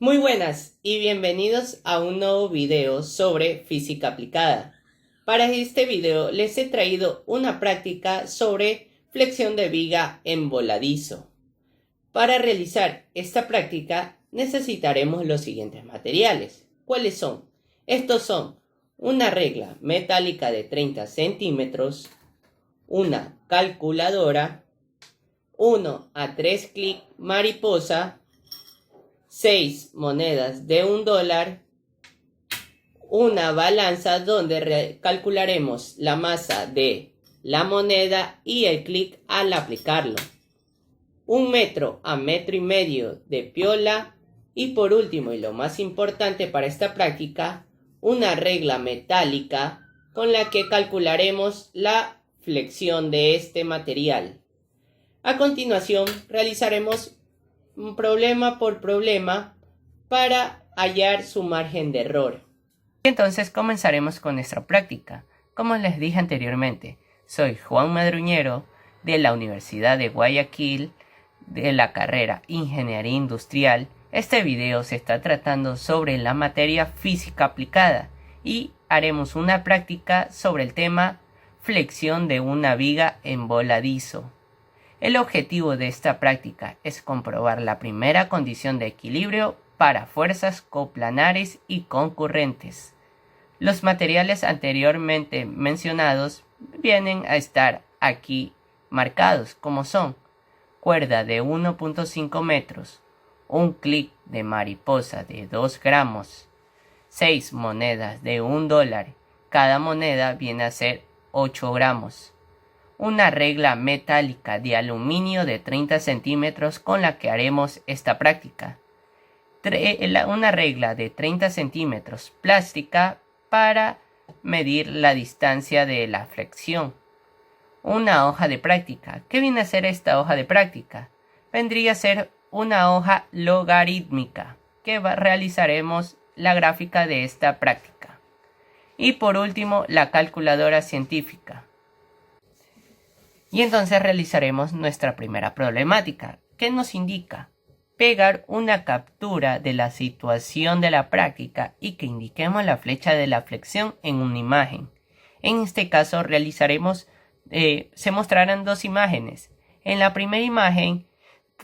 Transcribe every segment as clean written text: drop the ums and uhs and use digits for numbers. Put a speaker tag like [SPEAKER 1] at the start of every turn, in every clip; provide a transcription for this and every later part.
[SPEAKER 1] Muy buenas y bienvenidos a un nuevo video sobre física aplicada. Para este video les he traído una práctica sobre flexión de viga en voladizo. Para realizar esta práctica necesitaremos los siguientes materiales. ¿Cuáles son? Estos son una regla metálica de 30 centímetros, una calculadora, 1 a 3 clic mariposa, 6 monedas de $1, una balanza donde calcularemos la masa de la moneda y el clic al aplicarlo, 1 metro a 1,5 metros de piola y por último y lo más importante para esta práctica, una regla metálica con la que calcularemos la flexión de este material. A continuación realizaremos problema por problema para hallar su margen de error. Entonces comenzaremos con nuestra práctica. Como les dije anteriormente, soy Juan Madruñero de la Universidad de Guayaquil de la carrera Ingeniería Industrial. Este video se está tratando sobre la materia física aplicada y haremos una práctica sobre el tema flexión de una viga en voladizo. El objetivo de esta práctica es comprobar la primera condición de equilibrio para fuerzas coplanares y concurrentes. Los materiales anteriormente mencionados vienen a estar aquí marcados como son cuerda de 1.5 metros, un clic de mariposa de 2 gramos, 6 monedas de $1, cada moneda viene a ser 8 gramos. Una regla metálica de aluminio de 30 centímetros con la que haremos esta práctica. Una regla de 30 centímetros plástica para medir la distancia de la flexión. Una hoja de práctica. ¿Qué viene a ser esta hoja de práctica? Vendría a ser una hoja logarítmica que realizaremos la gráfica de esta práctica. Y por último, la calculadora científica. Y entonces realizaremos nuestra primera problemática, que nos indica pegar una captura de la situación de la práctica y que indiquemos la flecha de la flexión en una imagen. En este caso realizaremos, se mostrarán dos imágenes. En la primera imagen,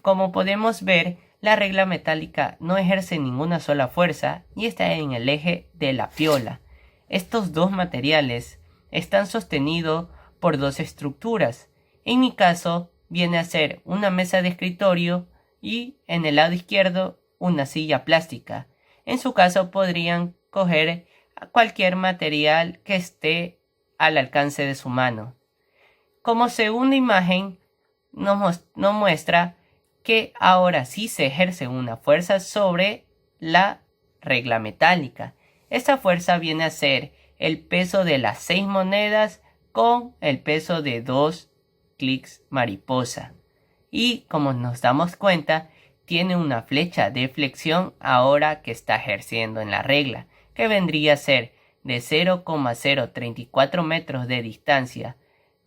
[SPEAKER 1] como podemos ver, la regla metálica no ejerce ninguna sola fuerza y está en el eje de la piola. Estos dos materiales están sostenidos por dos estructuras. En mi caso, viene a ser una mesa de escritorio y en el lado izquierdo una silla plástica. En su caso podrían coger cualquier material que esté al alcance de su mano. Como segunda imagen nos muestra que ahora sí se ejerce una fuerza sobre la regla metálica. Esta fuerza viene a ser el peso de las 6 monedas con el peso de 2 clics mariposa. Y como nos damos cuenta, tiene una flecha de flexión ahora que está ejerciendo en la regla, que vendría a ser de 0,034 metros de distancia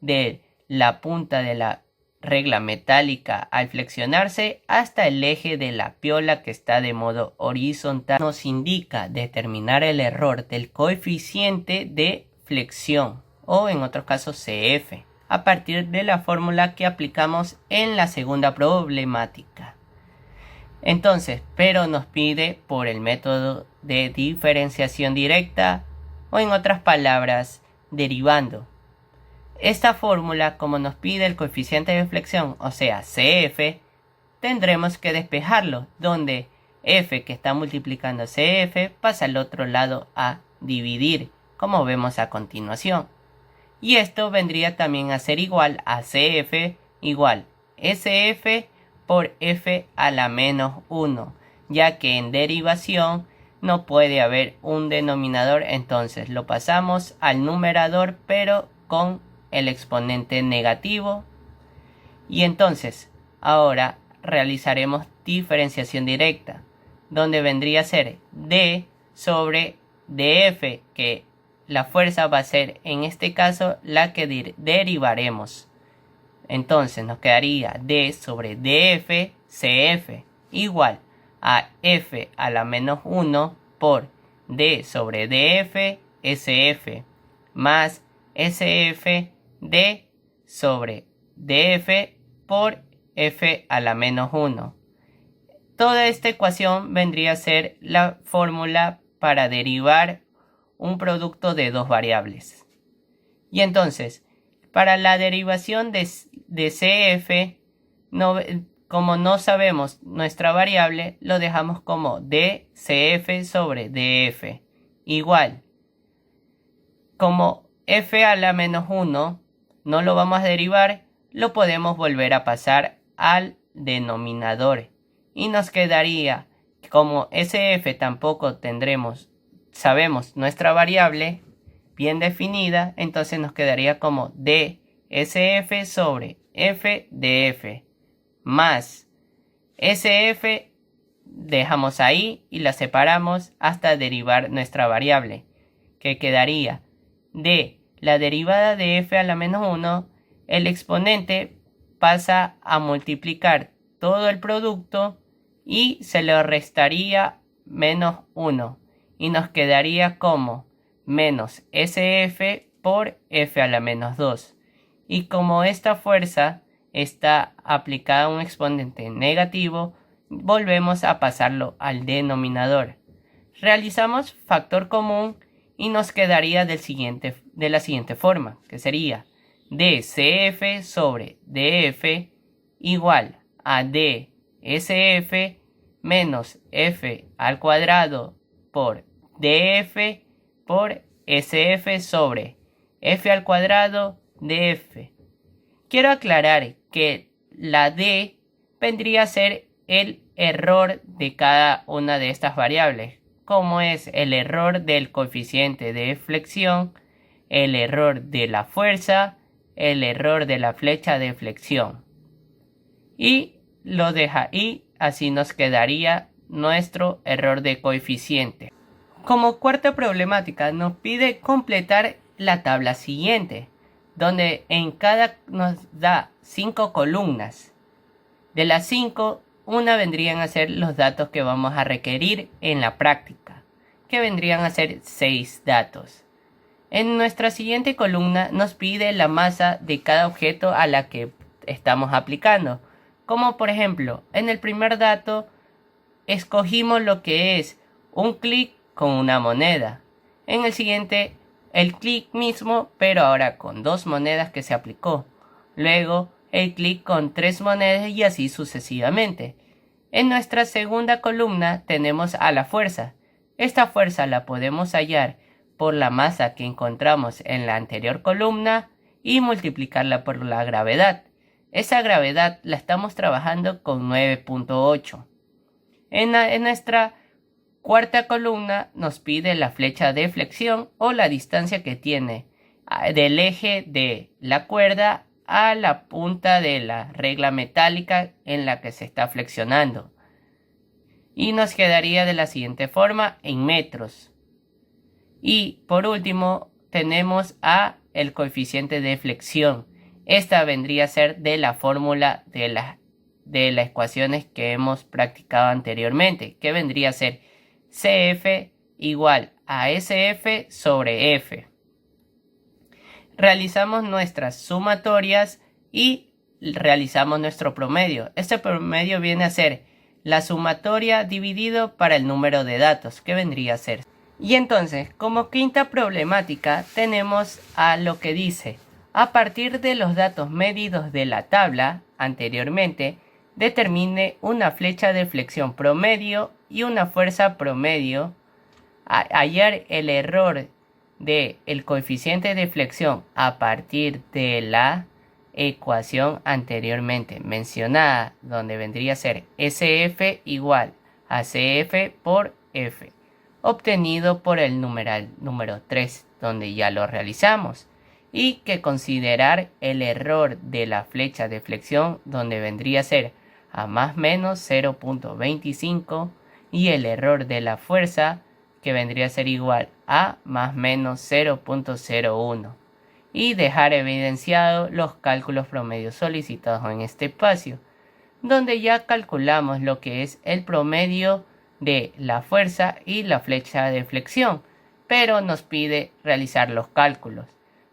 [SPEAKER 1] de la punta de la regla metálica al flexionarse hasta el eje de la piola que está de modo horizontal. Nos indica determinar el error del coeficiente de flexión o en otros casos CF a partir de la fórmula que aplicamos en la segunda problemática. Entonces, pero nos pide por el método de diferenciación directa o en otras palabras, derivando. Esta fórmula, como nos pide el coeficiente de flexión, o sea, CF, tendremos que despejarlo, donde F que está multiplicando CF pasa al otro lado a dividir, como vemos a continuación. Y esto vendría también a ser igual a CF igual SF por F a la menos 1, ya que en derivación no puede haber un denominador, entonces lo pasamos al numerador pero con el exponente negativo. Y entonces ahora realizaremos diferenciación directa, donde vendría a ser D sobre DF, que la fuerza va a ser en este caso la que derivaremos. Entonces nos quedaría D sobre DF CF igual a f a la menos 1 por d sobre df sf más sf d sobre df por f a la menos 1. Toda esta ecuación vendría a ser la fórmula para derivar un producto de dos variables. Y entonces, para la derivación de CF, como no sabemos nuestra variable, lo dejamos como dCF sobre dF. Igual, como f a la menos 1 no lo vamos a derivar, lo podemos volver a pasar al denominador. Y nos quedaría, como SF tampoco sabemos nuestra variable bien definida, entonces nos quedaría como dSF sobre f df más SF, dejamos ahí y la separamos hasta derivar nuestra variable, que quedaría de la derivada de f a la menos 1, el exponente pasa a multiplicar todo el producto y se le restaría menos 1 y nos quedaría como menos SF por f a la menos 2. Y como esta fuerza está aplicada a un exponente negativo, volvemos a pasarlo al denominador. Realizamos factor común y nos quedaría de la siguiente forma, que sería dCF sobre dF igual a dSF menos f al cuadrado por df por sf sobre f al cuadrado df. Quiero aclarar que la d vendría a ser el error de cada una de estas variables, como es el error del coeficiente de flexión, el error de la fuerza, el error de la flecha de flexión. Y lo deja ahí, así nos quedaría nuestro error de coeficiente. Como cuarta problemática nos pide completar la tabla siguiente, donde en cada nos da 5 columnas. De las 5, una vendrían a ser los datos que vamos a requerir en la práctica, que vendrían a ser 6 datos. En nuestra siguiente columna nos pide la masa de cada objeto a la que estamos aplicando. Como por ejemplo, en el primer dato escogimos lo que es un clic con una moneda. En el siguiente, el clic mismo, pero ahora con 2 monedas que se aplicó. Luego, el clic con 3 monedas y así sucesivamente. En nuestra segunda columna tenemos a la fuerza. Esta fuerza la podemos hallar por la masa que encontramos en la anterior columna y multiplicarla por la gravedad. Esa gravedad la estamos trabajando con 9.8. En nuestra cuarta columna nos pide la flecha de flexión o la distancia que tiene del eje de la cuerda a la punta de la regla metálica en la que se está flexionando. Y nos quedaría de la siguiente forma en metros. Y por último tenemos el coeficiente de flexión. Esta vendría a ser de la fórmula de las ecuaciones que hemos practicado anteriormente, que vendría a ser CF igual a SF sobre F. Realizamos nuestras sumatorias y realizamos nuestro promedio. Este promedio viene a ser la sumatoria dividido para el número de datos, que vendría a ser. Y entonces, como quinta problemática, tenemos a lo que dice: a partir de los datos medidos de la tabla anteriormente, determine una flecha de flexión promedio y una fuerza promedio. Hallar el error del coeficiente de flexión a partir de la ecuación anteriormente mencionada, donde vendría a ser SF igual a CF por F, obtenido por el numeral número 3, donde ya lo realizamos. Y que considerar el error de la flecha de flexión, donde vendría a ser a más menos 0.25, y el error de la fuerza, que vendría a ser igual a más menos 0.01, y dejar evidenciado los cálculos promedios solicitados en este espacio. donde ya calculamos lo que es el promedio de la fuerza y la flecha de flexión, pero nos pide realizar los cálculos,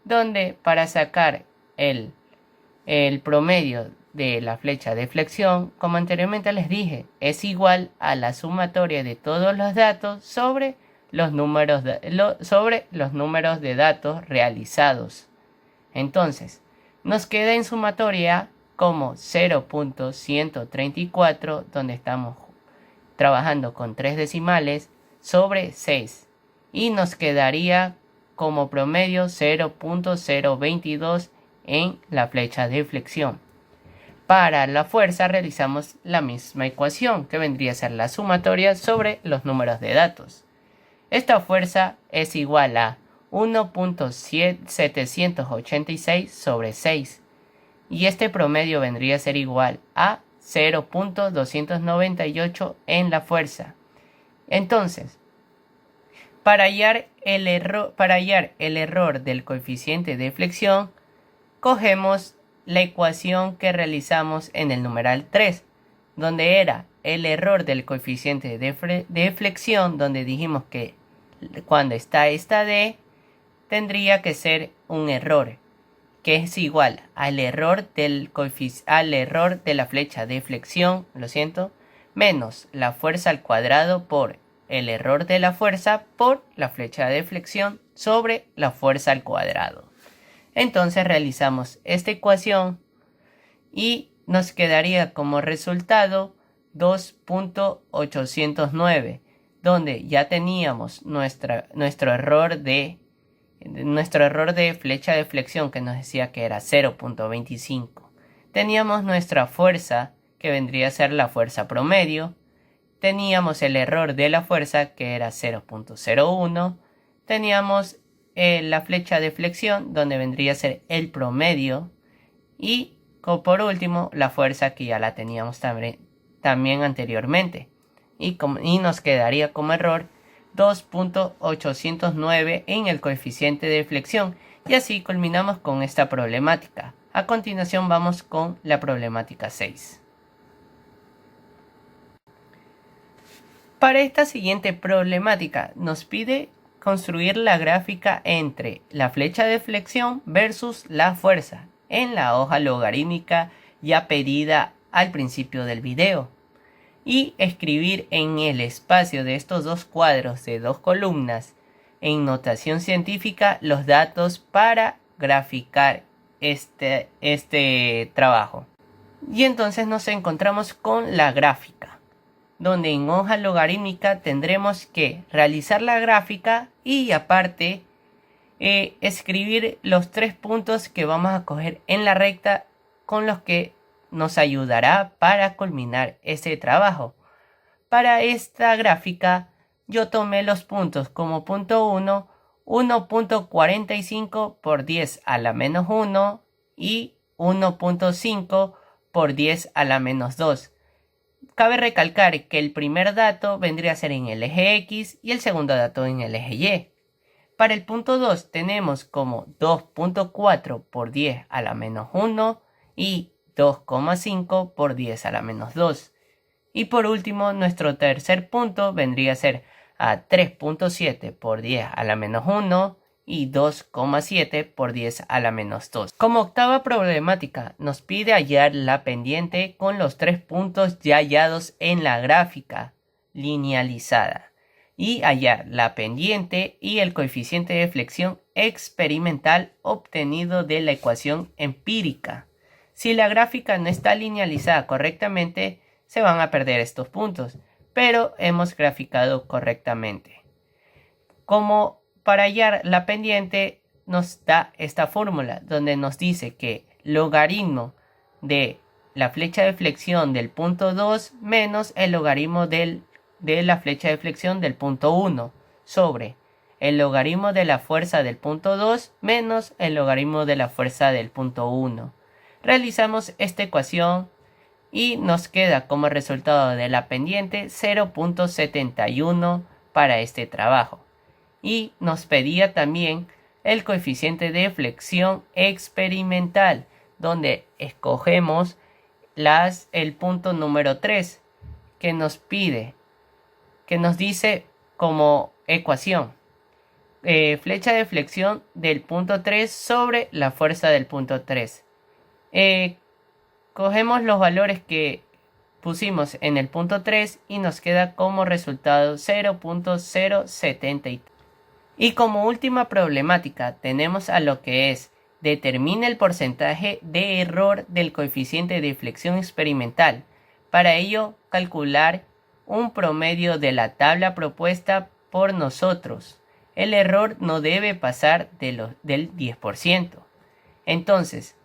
[SPEAKER 1] donde para sacar el promedio de la flecha de flexión, como anteriormente les dije, es igual a la sumatoria de todos los datos sobre los números de datos realizados. Entonces, nos queda en sumatoria como 0.134, donde estamos trabajando con 3 decimales, sobre 6. Y nos quedaría como promedio 0.022 en la flecha de flexión. Para la fuerza realizamos la misma ecuación, que vendría a ser la sumatoria sobre los números de datos. Esta fuerza es igual a 1.786 sobre 6. Y este promedio vendría a ser igual a 0.298 en la fuerza. Entonces, para hallar el error del coeficiente de flexión, cogemos la ecuación que realizamos en el numeral 3, donde era el error del coeficiente de flexión, donde dijimos que cuando está esta D, tendría que ser un error, que es igual al error de la flecha de flexión, menos la fuerza al cuadrado por el error de la fuerza por la flecha de flexión sobre la fuerza al cuadrado. Entonces realizamos esta ecuación y nos quedaría como resultado 2.809, donde ya teníamos nuestro error de flecha de flexión, que nos decía que era 0.25. Teníamos nuestra fuerza, que vendría a ser la fuerza promedio. Teníamos el error de la fuerza, que era 0.01. Teníamos la flecha de flexión, donde vendría a ser el promedio. Y por último, la fuerza, que ya la teníamos también anteriormente. Y nos quedaría como error 2.809 en el coeficiente de flexión. Y así culminamos con esta problemática. A continuación vamos con la problemática 6. Para esta siguiente problemática nos pide construir la gráfica entre la flecha de flexión versus la fuerza en la hoja logarítmica ya pedida al principio del video, y escribir en el espacio de estos dos cuadros de 2 columnas en notación científica los datos para graficar este trabajo. Y entonces nos encontramos con la gráfica, donde en hoja logarítmica tendremos que realizar la gráfica y aparte escribir los 3 puntos que vamos a coger en la recta, con los que nos ayudará para culminar este trabajo. Para esta gráfica yo tomé los puntos como punto 1, 1.45 por 10 a la menos 1 y 1.5 por 10 a la menos 2. Cabe recalcar que el primer dato vendría a ser en el eje X y el segundo dato en el eje Y. Para el punto 2 tenemos como 2.4 por 10 a la menos 1 y 2,5 por 10 a la menos 2. Y por último, nuestro tercer punto vendría a ser a 3.7 por 10 a la menos 1 y 2,7 por 10 a la menos 2. Como octava problemática, nos pide hallar la pendiente con los 3 puntos ya hallados en la gráfica linealizada y hallar la pendiente y el coeficiente de flexión experimental obtenido de la ecuación empírica. Si la gráfica no está linealizada correctamente, se van a perder estos puntos, pero hemos graficado correctamente. Como para hallar la pendiente, nos da esta fórmula donde nos dice que logaritmo de la flecha de flexión del punto 2 menos el logaritmo de la flecha de flexión del punto 1 sobre el logaritmo de la fuerza del punto 2 menos el logaritmo de la fuerza del punto 1. Realizamos esta ecuación y nos queda como resultado de la pendiente 0.71 para este trabajo. Y nos pedía también el coeficiente de flexión experimental, donde escogemos el punto número 3 que nos dice como ecuación. Flecha de flexión del punto 3 sobre la fuerza del punto 3. Cogemos los valores que pusimos en el punto 3 y nos queda como resultado 0.073. Y como última problemática tenemos a lo que es: determina el porcentaje de error del coeficiente de flexión experimental. Para ello, calcular un promedio de la tabla propuesta por nosotros. El error no debe pasar del 10%. Entonces,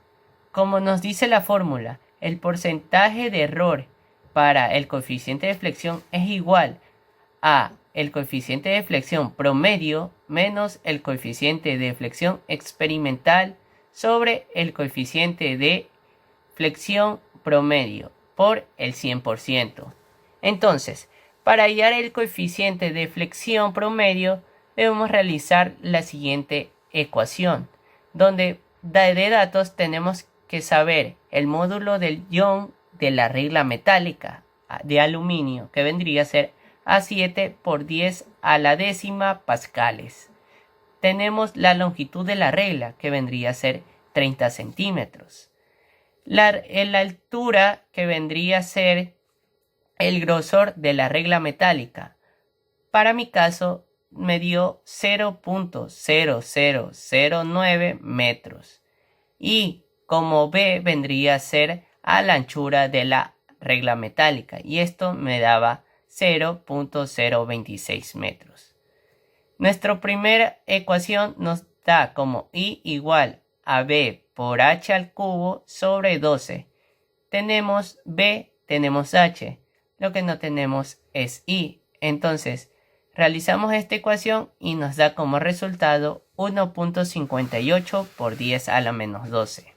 [SPEAKER 1] como nos dice la fórmula, el porcentaje de error para el coeficiente de flexión es igual a el coeficiente de flexión promedio menos el coeficiente de flexión experimental sobre el coeficiente de flexión promedio por el 100%. Entonces, para hallar el coeficiente de flexión promedio, debemos realizar la siguiente ecuación, donde de datos tenemos que saber el módulo del ion de la regla metálica de aluminio, que vendría a ser A7 por 10 a la décima pascales. Tenemos la longitud de la regla, que vendría a ser 30 centímetros. La altura, que vendría a ser el grosor de la regla metálica. Para mi caso, me dio 0.0009 metros. Y como B vendría a ser a la anchura de la regla metálica. Y esto me daba 0.026 metros. Nuestra primera ecuación nos da como I igual a B por H al cubo sobre 12. Tenemos B, tenemos H. Lo que no tenemos es I. Entonces, realizamos esta ecuación y nos da como resultado 1.58 por 10 a la menos 12.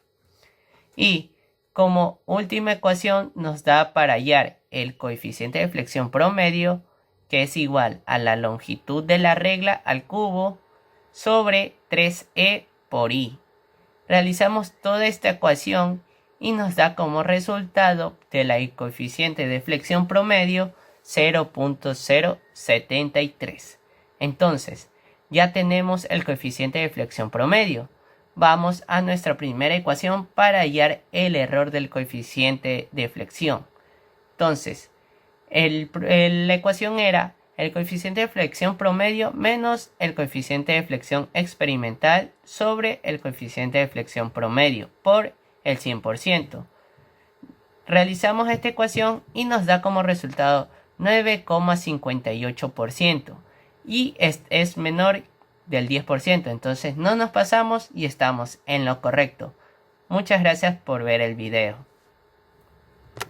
[SPEAKER 1] Y como última ecuación nos da para hallar el coeficiente de flexión promedio, que es igual a la longitud de la regla al cubo sobre 3E por I. Realizamos toda esta ecuación y nos da como resultado del coeficiente de flexión promedio 0.073. Entonces, ya tenemos el coeficiente de flexión promedio. Vamos a nuestra primera ecuación para hallar el error del coeficiente de flexión. Entonces, la ecuación era el coeficiente de flexión promedio menos el coeficiente de flexión experimental sobre el coeficiente de flexión promedio por el 100%. Realizamos esta ecuación y nos da como resultado 9,58% y es menor del 10%, entonces no nos pasamos y estamos en lo correcto. Muchas gracias por ver el video.